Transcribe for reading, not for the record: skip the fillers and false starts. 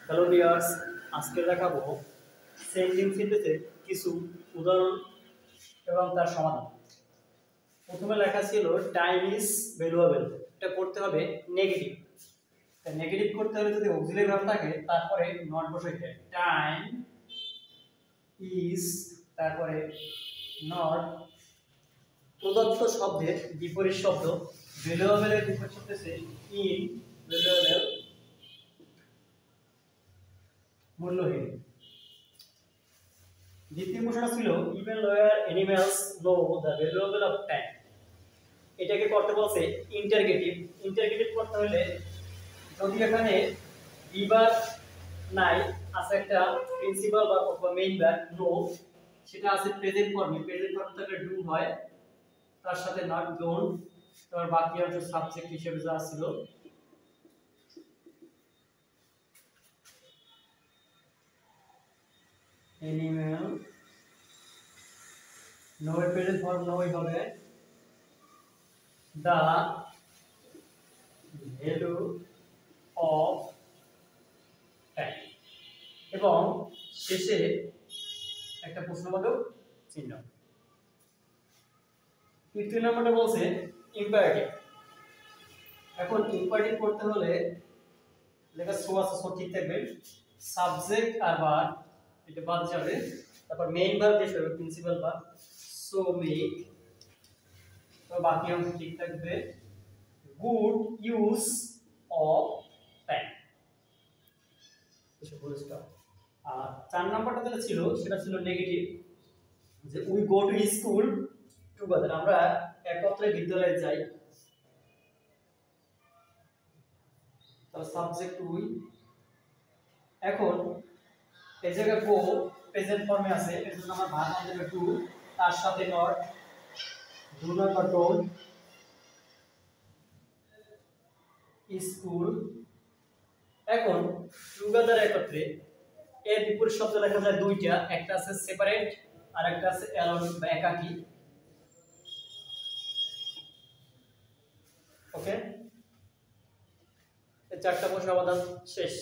Hello viewers, আজকে দেখাবো sentence সিনথেসিসের কিছু উদাহরণ এবং তার সমাধান। প্রথমে লেখা ছিল টাইম ইজ ভ্যালুয়েবল, এটা করতে হবে নেগেটিভ। তাই নেগেটিভ করতে হলে যদি অক্সিলারি ভার্ব থাকে তারপরে নট বসাইতে হয়। টাইম ইজ তারপরে নট প্রদত্ত শব্দের বিপরীত শব্দ ভ্যালুয়েবলের বিপরীত শব্দ হচ্ছে ইন ভ্যালুয়েবল, মূল্যহীন। দ্বিতীয় প্রশ্ন ছিল even lower animals know the valuable of time. এটাকে করতে বলছে ইন্টারগেটিভ। ইন্টারগেটিভ করতে হলে যদি এখানে বিভার নাই, আছে একটা প্রিন্সিপাল বা মেইন ভার্ব নো, সেটা আছে প্রেজেন্ট ফর্মে। প্রেজেন্ট ফর্ম থাকলে ডু হয়, তার সাথে নট ডোন্ট, তারপর বাকি অংশ সাবজেক্ট হিসেবে যা ছিল। অ্যানিমাল নো এর প্রেজেন্ট ফর্ম নোই হবে। the value of time এবং শেষে একটা প্রশ্নবোধক চিহ্ন। তৃতীয় নম্বরটা বলছে ইম্পারেটিভ। এখন ইম্পারেটিভ করতে হলে লেখা সো আছে, সো ঠিক থাকবে, সাবজেক্ট আর ভার্ব এটা বাদ যাবে, তারপর মেইন ভার্ব দিয়ে শুরু প্রিন্সিপাল ভার্ব সো মেক, তো বাকি অংশ ঠিক থাকবে। গুড ইউজ অফ টাইম, আর 4 নাম্বারটা যেটা ছিল সেটা ছিল নেগেটিভ, যে we go to school together, আমরা একত্রে বিদ্যালয়ে যাই। তাহলে সাবজেক্ট উই। এখন এই জায়গায় গো প্রেজেন্ট ফর্মে আছে, এর জন্য আমরা ভার্ব আনতে টু, তার সাথে নট, ডু নট বা ডোন্ট, স্কুল। এখন টুগেদার একত্রে, এর বিপরীত শব্দ দেখা যায় দুইটা, একটা আছে সেপারেট আর একটা আছে অ্যালোন বা একাকী। ওকে, এই চারটা প্রশ্ন সমাধান শেষ।